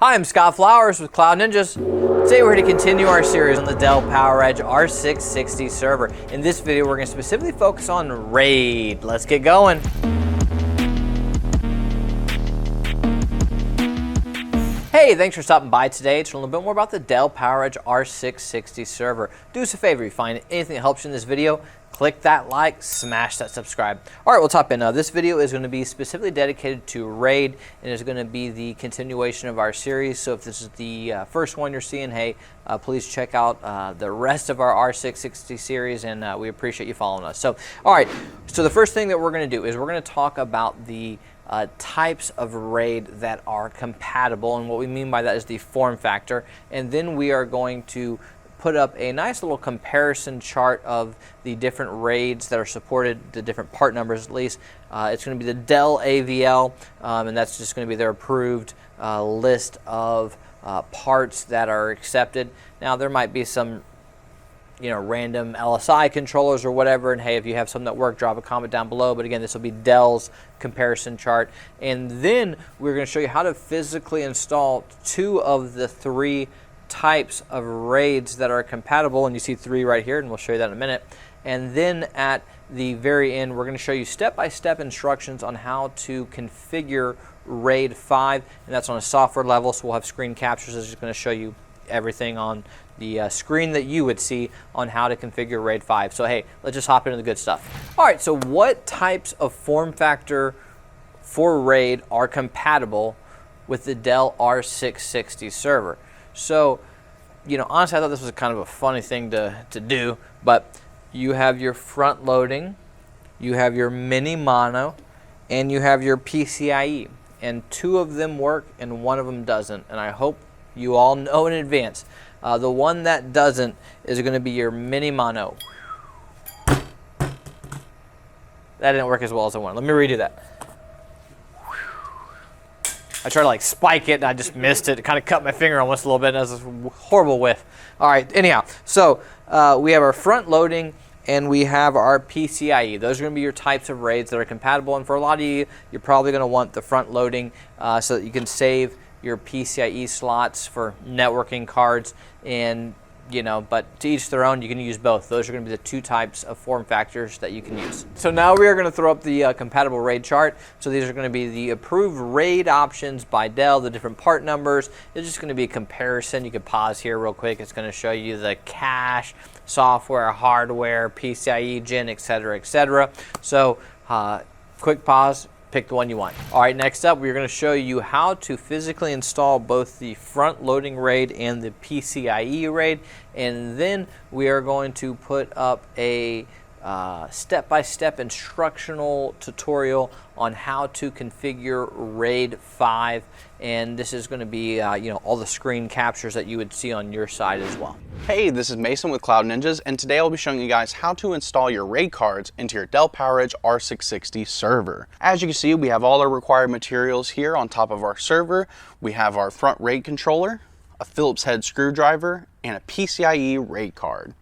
Hi, I'm Scott Flowers with Cloud Ninjas. Today we're going to continue our series on the Dell PowerEdge R660 server. In this video, we're going to specifically focus on RAID. Let's get going. Hey, thanks for stopping by today to learn a little bit more about the Dell PowerEdge R660 server. Do us a favor, if you find anything that helps you in this video, click that like, smash that subscribe. All right, we'll top in. This video is going to be specifically dedicated to RAID, and it's going to be the continuation of our series. So if this is the first one you're seeing, hey, please check out the rest of our R660 series, and we appreciate you following us. So, all right, so the first thing that we're going to do is we're going to talk about the types of RAID that are compatible, and what we mean by that is the form factor, and then we are going to put up a nice little comparison chart of the different RAIDs that are supported, the different part numbers at least. It's going to be the Dell AVL, and that's just going to be their approved list of parts that are accepted. Now there might be some random LSI controllers or whatever, and hey, if you have some that work, drop a comment down below. But again, this will be Dell's comparison chart, and then we're going to show you how to physically install 2 of the 3 types of RAIDs that are compatible, and you see 3 right here, and we'll show you that in a minute. And then at the very end, we're going to show you step-by-step instructions on how to configure RAID 5, and that's on a software level, so we'll have screen captures. It's just going to show you everything on the screen that you would see on how to configure RAID 5. So hey, let's just hop into the good stuff. All right, so what types of form factor for RAID are compatible with the Dell R660 server? So, honestly, I thought this was kind of a funny thing to do, but you have your front loading, you have your mini mono, and you have your PCIe, and 2 of them work and 1 of them doesn't, and I hope you all know in advance. The one that doesn't is going to be your mini mono. That didn't work as well as I wanted. Let me redo that. I tried to spike it and I just missed it. It kind of cut my finger almost a little bit, and that was a horrible whiff. All right, anyhow, so we have our front loading and we have our PCIe. Those are going to be your types of RAIDs that are compatible, and for a lot of you, you're probably going to want the front loading so that you can save your PCIe slots for networking cards, and but to each their own. You can use both. Those are going to be the 2 types of form factors that you can use. So now we are going to throw up the compatible RAID chart. So these are going to be the approved RAID options by Dell, the different part numbers. It's just going to be a comparison. You can pause here real quick. It's going to show you the cache, software, hardware, PCIe gen, etc., etc. So quick pause. Pick the one you want. All right, next up, we're going to show you how to physically install both the front loading RAID and the PCIe RAID, and then we are going to put up a step-by-step instructional tutorial on how to configure RAID 5, and this is going to be all the screen captures that you would see on your side as well. Hey, this is Mason with Cloud Ninjas, and today I'll be showing you guys how to install your RAID cards into your Dell PowerEdge R660 server. As you can see, we have all our required materials here on top of our server. We have our front RAID controller, a Phillips head screwdriver, and a PCIe RAID card.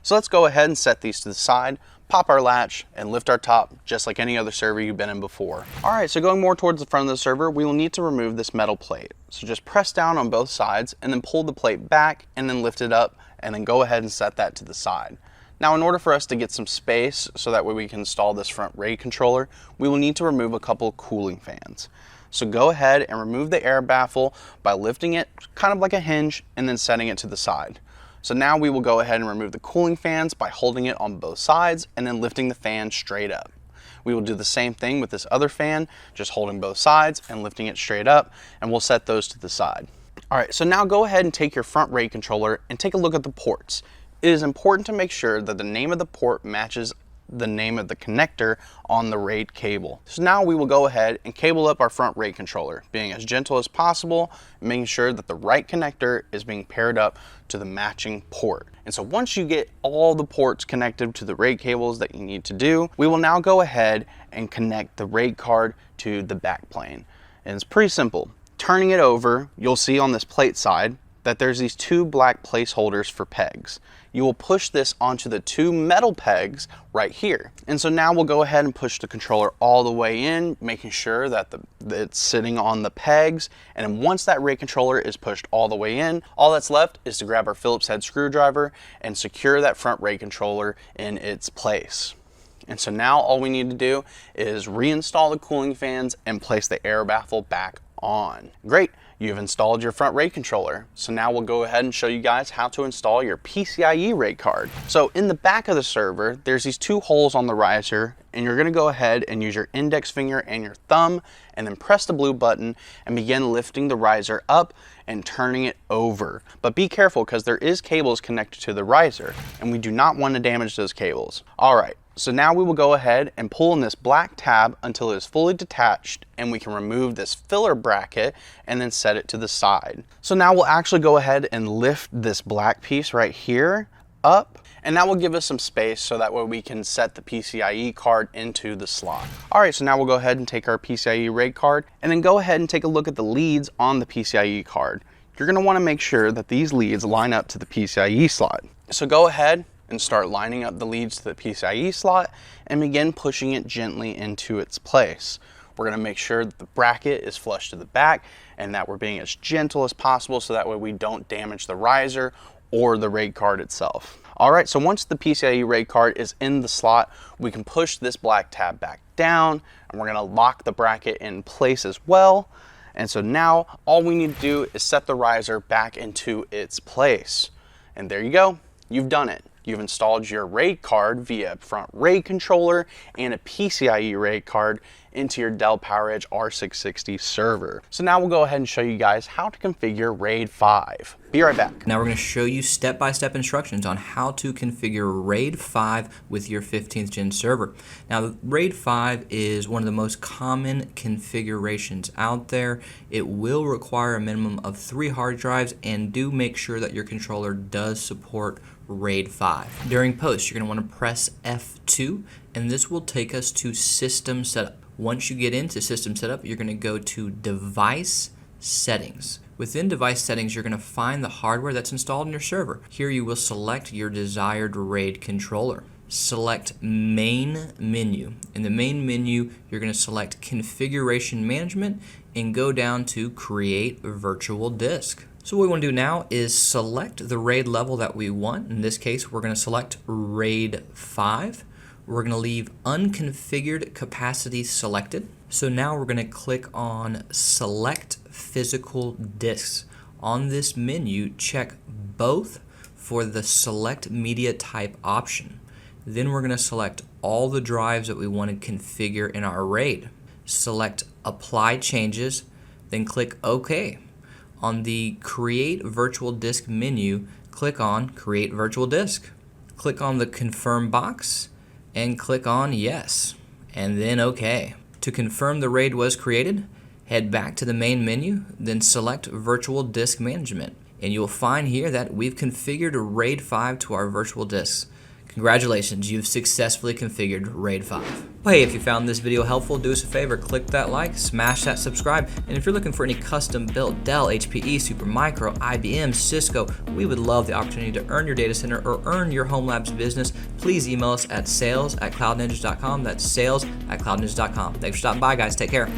So let's go ahead and set these to the side, pop our latch, and lift our top just like any other server you've been in before. All right, so going more towards the front of the server, we will need to remove this metal plate. So just press down on both sides and then pull the plate back and then lift it up, and then go ahead and set that to the side. Now, in order for us to get some space so that way we can install this front RAID controller, we will need to remove a couple cooling fans. So go ahead and remove the air baffle by lifting it kind of like a hinge and then setting it to the side. So now we will go ahead and remove the cooling fans by holding it on both sides and then lifting the fan straight up. We will do the same thing with this other fan, just holding both sides and lifting it straight up, and we'll set those to the side. All right, so now go ahead and take your front RAID controller and take a look at the ports. It is important to make sure that the name of the port matches the name of the connector on the RAID cable. So now we will go ahead and cable up our front RAID controller, being as gentle as possible, making sure that the right connector is being paired up to the matching port. And so once you get all the ports connected to the RAID cables that you need to do, we will now go ahead and connect the RAID card to the backplane. And it's pretty simple. Turning it over, you'll see on this plate side, that there's these two black placeholders for pegs. You will push this onto the two metal pegs right here. And so now we'll go ahead and push the controller all the way in, making sure that it's sitting on the pegs. And then once that RAID controller is pushed all the way in, all that's left is to grab our Phillips head screwdriver and secure that front RAID controller in its place. And so now all we need to do is reinstall the cooling fans and place the air baffle back on. Great, you've installed your front RAID controller. So now we'll go ahead and show you guys how to install your PCIe RAID card. So in the back of the server, there's these two holes on the riser, and you're gonna go ahead and use your index finger and your thumb and then press the blue button and begin lifting the riser up and turning it over. But be careful because there is cables connected to the riser and we do not want to damage those cables. All right. So now we will go ahead and pull in this black tab until it is fully detached, and we can remove this filler bracket and then set it to the side. So now we'll actually go ahead and lift this black piece right here up, and that will give us some space so that way we can set the PCIe card into the slot. All right, so now we'll go ahead and take our PCIe RAID card and then go ahead and take a look at the leads on the PCIe card. You're gonna wanna make sure that these leads line up to the PCIe slot. So go ahead and start lining up the leads to the PCIe slot and begin pushing it gently into its place. We're gonna make sure that the bracket is flush to the back and that we're being as gentle as possible so that way we don't damage the riser or the RAID card itself. All right, so once the PCIe RAID card is in the slot, we can push this black tab back down and we're gonna lock the bracket in place as well. And so now all we need to do is set the riser back into its place. And there you go, you've done it. You've installed your RAID card via front RAID controller and a PCIe RAID card into your Dell PowerEdge R660 server. So now we'll go ahead and show you guys how to configure RAID 5. Be right back. Now we're going to show you step-by-step instructions on how to configure RAID 5 with your 15th gen server. Now RAID 5 is one of the most common configurations out there. It will require a minimum of 3 hard drives, and do make sure that your controller does support RAID 5. During post, you're going to want to press F2, and this will take us to System Setup. Once you get into System Setup, you're going to go to Device Settings. Within Device Settings, you're going to find the hardware that's installed in your server. Here you will select your desired RAID controller. Select Main Menu. In the main menu, you're going to select Configuration Management and go down to Create Virtual Disk. So what we want to do now is select the RAID level that we want. In this case, we're going to select RAID 5. We're going to leave unconfigured capacity selected. So now we're going to click on Select Physical Disks. On this menu, check both for the Select Media Type option. Then we're going to select all the drives that we want to configure in our RAID. Select Apply Changes, then click OK. On the Create Virtual Disk menu, click on Create Virtual Disk. Click on the Confirm box and click on Yes, and then OK. To confirm the RAID was created, head back to the main menu, then select Virtual Disk Management, and you'll find here that we've configured RAID 5 to our virtual disks. Congratulations, you've successfully configured RAID 5. Well, hey, if you found this video helpful, do us a favor, click that like, smash that subscribe, and if you're looking for any custom built Dell, HPE, Supermicro, IBM, Cisco, we would love the opportunity to earn your data center or earn your home labs business. Please email us at sales@cloudninjas.com. That's sales@cloudninjas.com. Thanks for stopping by, guys. Take care.